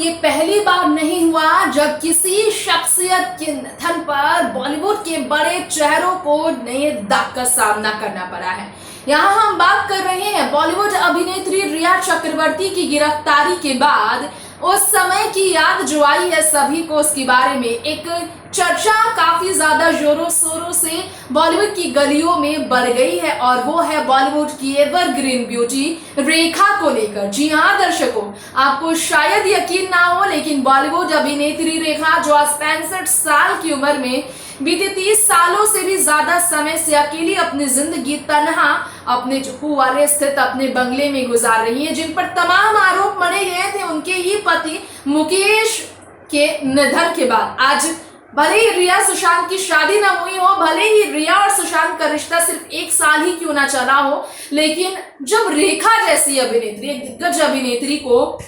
ये पहली बार नहीं हुआ जब किसी शख्सियत के निधन पर बॉलीवुड के बड़े चेहरों को नए दाग का सामना करना पड़ा है। यहाँ हम बात कर रहे हैं बॉलीवुड अभिनेत्री रिया चक्रवर्ती की गिरफ्तारी के बाद उस समय की याद जो आई है सभी को, उसके बारे में एक चर्चा काफी ज्यादा जोरों शोरों से बॉलीवुड की गलियों में बढ़ गई है और वो है बॉलीवुड की एवरग्रीन ब्यूटी रेखा को लेकर। जी हाँ दर्शकों, आपको शायद यकीन ना हो लेकिन बॉलीवुड अभिनेत्री रेखा जो आज 65 साल की उम्र में बीते 30 सालों से भी ज्यादा समय से अकेली अपनी जिंदगी तन्हा अपने जुहू वाले स्थित अपने बंगले में गुजार रही है, जिन पर तमाम आरोप मढ़े गए थे उनके ही पति मुकेश के निधन के बाद। आज भले ही रिया सुशांत की शादी ना हुई हो, भले ही रिया और सुशांत का रिश्ता सिर्फ 1 साल ही क्यों ना चला हो, लेकिन जब रेखा जैसी अभिनेत्री, एक दिग्गज अभिनेत्री को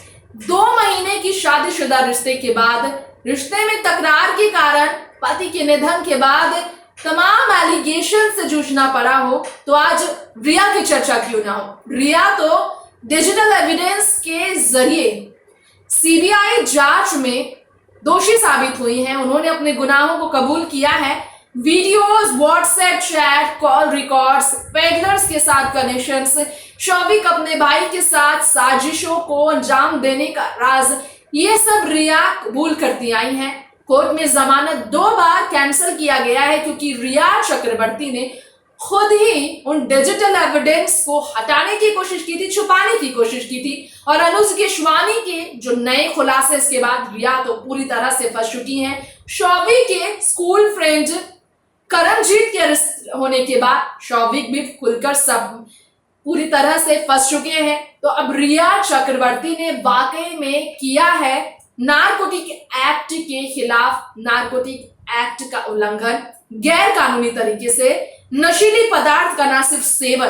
2 महीने की शादीशुदा रिश्ते के बाद रिश्ते में तकरार के कारण पति के निधन के बाद तमाम एलिगेशन से जूझना पड़ा हो, तो आज रिया की चर्चा क्यों ना हो। रिया तो डिजिटल एविडेंस के जरिए सीबीआई जांच में दोषी साबित हुई हैं। उन्होंने अपने गुनाहों को कबूल किया है। Videos, WhatsApp chat, call records, peddlers के साथ कनेक्शंस, शौविक अपने भाई के साथ साजिशों को अंजाम देने का राज, ये सब रिया कबूल करती आई हैं। कोर्ट में जमानत 2 बार कैंसिल किया गया है क्योंकि रिया चक्रवर्ती ने खुद ही उन डिजिटल एविडेंस को हटाने की कोशिश की थी, छुपाने की कोशिश की थी। और अनुज केशवानी के जो नए खुलासे इसके बाद रिया तो पूरी तरह से फंस चुकी हैं। शौविक के स्कूल फ्रेंड करमजीत के अरेस्ट होने के बाद शौविक भी खुलकर सब पूरी तरह से फंस चुके हैं। तो अब रिया चक्रवर्ती ने वाकई में किया है नारकोटिक एक्ट के खिलाफ, नारकोटिक एक्ट का उल्लंघन, गैर कानूनी तरीके से नशीली पदार्थ का ना सिर्फ सेवन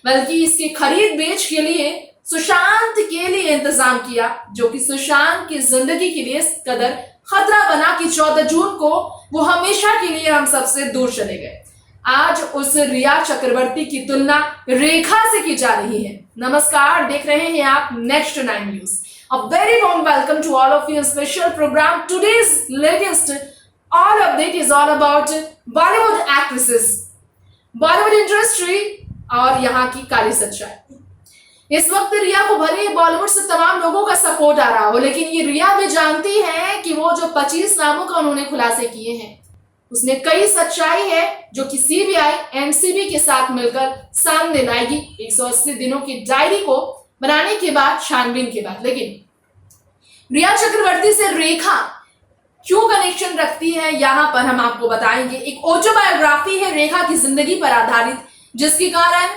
बल्कि इसके खरीद बेच के लिए सुशांत के लिए इंतजाम किया, जो कि सुशांत की जिंदगी के लिए इस कदर खतरा बना कि 14 जून को वो हमेशा के लिए हम सबसे दूर चले गए। आज उस रिया चक्रवर्ती की तुलना रेखा से की जा रही है। नमस्कार, देख रहे हैं आप next 9 news. A very warm welcome to all of you in special program. Today's latest all update is all about Bollywood actresses, Bollywood industry और यहाँ की काली सच्चाई। इस वक्त रिया को भले बॉलीवुड से तमाम लोगों का सपोर्ट आ रहा हो, लेकिन ये रिया भी जानती है कि वो जो 25 नामों का उन्होंने खुलासे किए हैं उसमें कई सच्चाई है जो कि सीबीआई एनसीबी के साथ मिलकर सामने लाएगी 180 दिनों की डायरी को बनाने के बाद, छानबीन के बाद। लेकिन रिया चक्रवर्ती से रेखा क्यों कनेक्शन रखती है, यहां पर हम आपको बताएंगे। एक ऑटोबायोग्राफी है रेखा की जिंदगी पर आधारित, जिसके कारण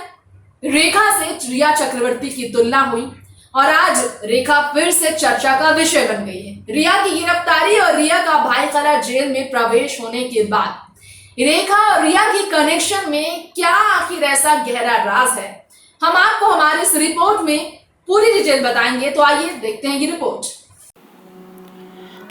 रेखा से रिया चक्रवर्ती की तुलना हुई और आज रेखा फिर से चर्चा का विषय बन गई है। रिया की गिरफ्तारी और रिया का भाईखला जेल में प्रवेश होने के बाद रेखा और रिया की कनेक्शन में क्या आखिर ऐसा गहरा राज है, हम आपको हमारे इस रिपोर्ट में पूरी डिटेल बताएंगे। तो आइए देखते हैं ये रिपोर्ट।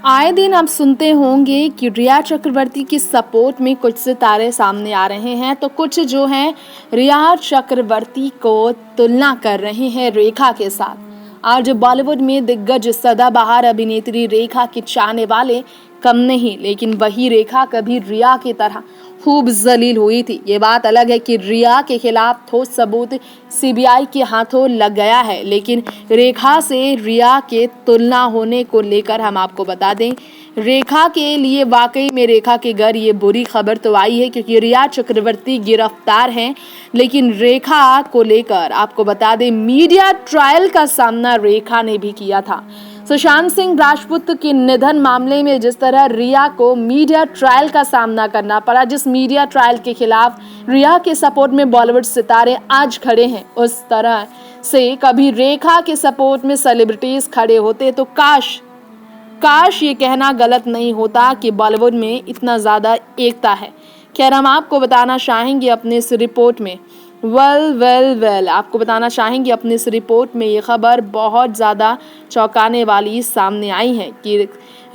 आए दिन आप सुनते होंगे कि रिया चक्रवर्ती की सपोर्ट में कुछ सितारे सामने आ रहे हैं, तो कुछ जो हैं रिया चक्रवर्ती को तुलना कर रहे हैं रेखा के साथ। आज बॉलीवुड में दिग्गज सदाबहार अभिनेत्री रेखा के चाहने वाले कम नहीं, लेकिन वही रेखा कभी रिया की तरह खूब जलील हुई थी। ये बात अलग है कि रिया के खिलाफ ठोस सबूत सीबीआई के हाथों लग गया है, लेकिन रेखा से रिया के तुलना होने को लेकर हम आपको बता दें, रेखा के लिए वाकई में रेखा के घर ये बुरी खबर तो आई है क्योंकि रिया चक्रवर्ती गिरफ्तार हैं। लेकिन रेखा को लेकर आपको बता दें, मीडिया ट्रायल का सामना रेखा ने भी किया था। सुशांत सिंह राजपूत के निधन मामले में जिस तरह रिया को मीडिया ट्रायल का सामना करना पड़ा, जिस मीडिया ट्रायल के खिलाफ रिया के सपोर्ट में बॉलीवुड सितारे आज खड़े हैं, उस तरह से कभी रेखा के सपोर्ट में सेलिब्रिटीज खड़े होते तो काश ये कहना गलत नहीं होता कि बॉलीवुड में इतना ज़्यादा एकता है। खैर, हम आपको बताना चाहेंगे अपने इस रिपोर्ट में आपको बताना चाहेंगे अपने इस रिपोर्ट में ये खबर बहुत ज़्यादा चौंकाने वाली सामने आई है कि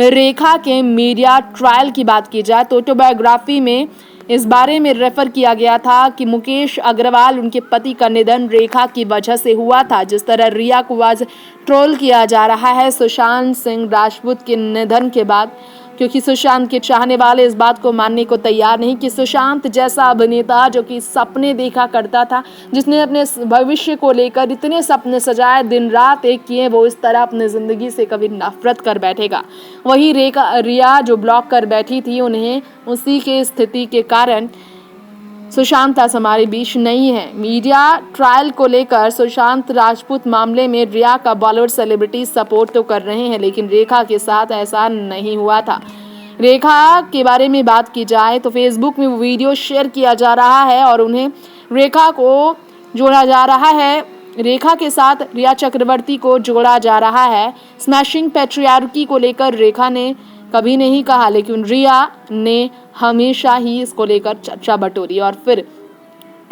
रेखा के मीडिया ट्रायल की बात की जाए तो ऑटोबायोग्राफी में इस बारे में रेफर किया गया था कि मुकेश अग्रवाल उनके पति का निधन रेखा की वजह से हुआ था। जिस तरह रिया को आज ट्रोल किया जा रहा है सुशांत सिंह राजपूत के निधन के बाद, क्योंकि सुशांत के चाहने वाले इस बात को मानने को तैयार नहीं कि सुशांत जैसा अभिनेता जो कि सपने देखा करता था, जिसने अपने भविष्य को लेकर इतने सपने सजाए, दिन रात एक किए, वो इस तरह अपनी ज़िंदगी से कभी नफरत कर बैठेगा। वही रिया जो ब्लॉक कर बैठी थी, उन्हें उसी के स्थिति के कारण सुशांत आज हमारे बीच नहीं है। मीडिया ट्रायल को लेकर सुशांत राजपूत मामले में रिया का बॉलीवुड सेलिब्रिटी सपोर्ट तो कर रहे हैं, लेकिन रेखा के साथ ऐसा नहीं हुआ था। रेखा के बारे में बात की जाए तो फेसबुक में वीडियो शेयर किया जा रहा है और उन्हें रेखा को जोड़ा जा रहा है। रेखा के साथ रिया चक्रवर्ती को जोड़ा जा रहा है। स्मैशिंग पैट्रियार्की को लेकर रेखा ने कभी नहीं कहा, लेकिन रिया ने हमेशा ही इसको लेकर चर्चा बटोरी। और फिर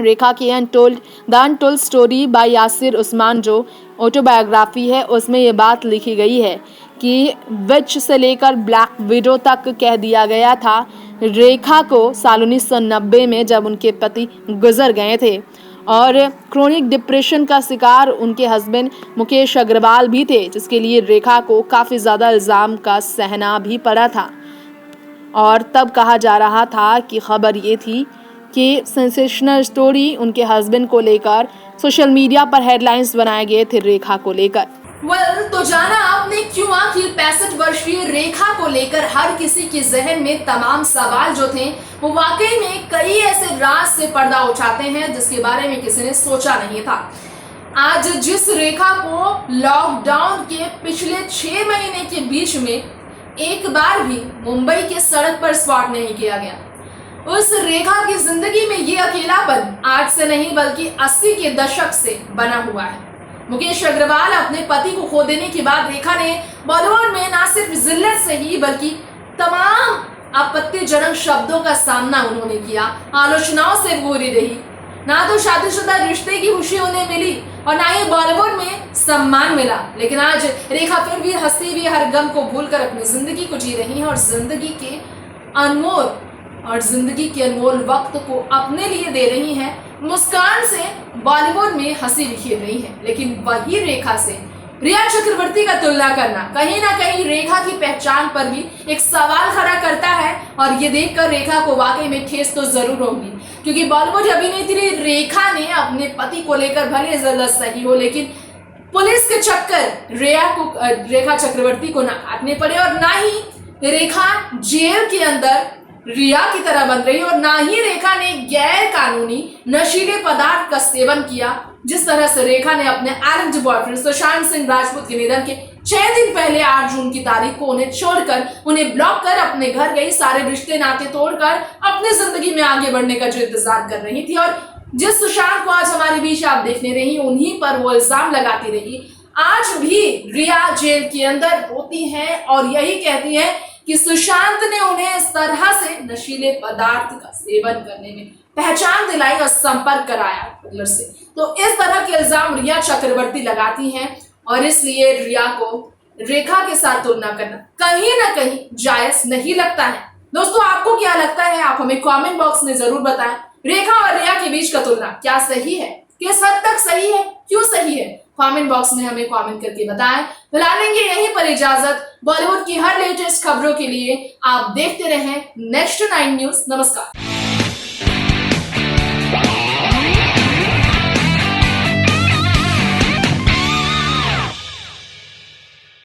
रेखा की the untold story by Yasir Usman जो ऑटोबायोग्राफी है, उसमें ये बात लिखी गई है कि विच से लेकर ब्लैक विडो तक कह दिया गया था रेखा को साल 1990 में, जब उनके पति गुजर गए थे और क्रोनिक डिप्रेशन का शिकार उनके हस्बैंड मुकेश अग्रवाल भी थे, जिसके लिए रेखा को काफ़ी ज़्यादा इल्ज़ाम का सहना भी पड़ा था। और तब कहा जा रहा था कि खबर ये थी कि सेंसेशनल स्टोरी उनके हस्बैंड को लेकर सोशल मीडिया पर हेडलाइंस बनाए गए थे रेखा को लेकर। तो जाना आपने क्यों आखिर 65 वर्षीय रेखा को लेकर हर किसी के जहन में तमाम सवाल जो थे वो वाकई में कई ऐसे राज से पर्दा उठाते हैं जिसके बारे में किसी ने सोचा नहीं था। आज जिस रेखा को लॉकडाउन के पिछले 6 महीने के बीच में एक बार भी मुंबई के सड़क पर स्पॉट नहीं किया गया, उस रेखा की जिंदगी में ये अकेलापन आज से नहीं बल्कि 80 के दशक से बना हुआ है। मुकेश अग्रवाल अपने पति को खो देने के बाद रेखा ने बॉलीवुड में ना सिर्फ जिल्लत से ही बल्कि तमाम आपत्तिजनक शब्दों का सामना उन्होंने किया, आलोचनाओं से घूरी रही। ना तो शादीशुदा रिश्ते की खुशी उन्हें मिली और ना ही बॉलीवुड में सम्मान मिला, लेकिन आज रेखा फिर भी हंसती हुई हर गम को भूलकर अपनी जिंदगी को जी रही है और जिंदगी के अनमोल वक्त को अपने लिए दे रही हैं। मुस्कान से बॉलीवुड में हंसी बिखेर रही है, लेकिन वही रेखा से रिया चक्रवर्ती का तुलना करना कहीं ना कहीं रेखा की पहचान पर भी एक सवाल खड़ा करता है। और ये देखकर रेखा को वाकई में ठेस तो जरूर होगी, क्योंकि बॉलीवुड अभिनेत्री रेखा ने अपने पति को लेकर भले जरूरत सही हो, लेकिन पुलिस के चक्कर रेखा चक्रवर्ती को ना काटने पड़े और ना ही रेखा जेल के अंदर रिया की तरह बन रही और ना ही रेखा ने गैर कानूनी नशीले पदार्थ का सेवन किया, जिस तरह से रेखा ने अपने अरेंज बॉयफ्रेंड सुशांत सिंह राजपूत के निधन के 6 दिन पहले 8 जून की तारीख को उन्हें छोड़कर, उन्हें ब्लॉक कर अपने घर गई, सारे रिश्ते नाते तोड़कर अपनी जिंदगी में आगे बढ़ने का जो इंतजार कर रही थी। और जिस सुशांत को आज हमारे बीच आप देखने रही, उन्हीं पर वो इल्जाम लगाती रही। आज भी रिया जेल के अंदर होती है और यही कहती है कि सुशांत ने उन्हें इस तरह से नशीले पदार्थ का सेवन करने में पहचान दिलाई और संपर्क कराया पार्टनर से। तो इस तरह के इल्जाम रिया चक्रवर्ती लगाती हैं और इसलिए रिया को रेखा के साथ तुलना करना कहीं ना कहीं जायज नहीं लगता है। दोस्तों, आपको क्या लगता है? आप हमें कमेंट बॉक्स में जरूर बताएं। रेखा और रिया के बीच का तुलना क्या सही है? किस हद तक सही है? क्यों सही है? कमेंट बॉक्स में हमें कमेंट करके बताएं। फिलहाल लेंगे यहीं पर इजाजत। बॉलीवुड की हर लेटेस्ट खबरों के लिए आप देखते रहें नेक्स्ट 9 न्यूज। नमस्कार।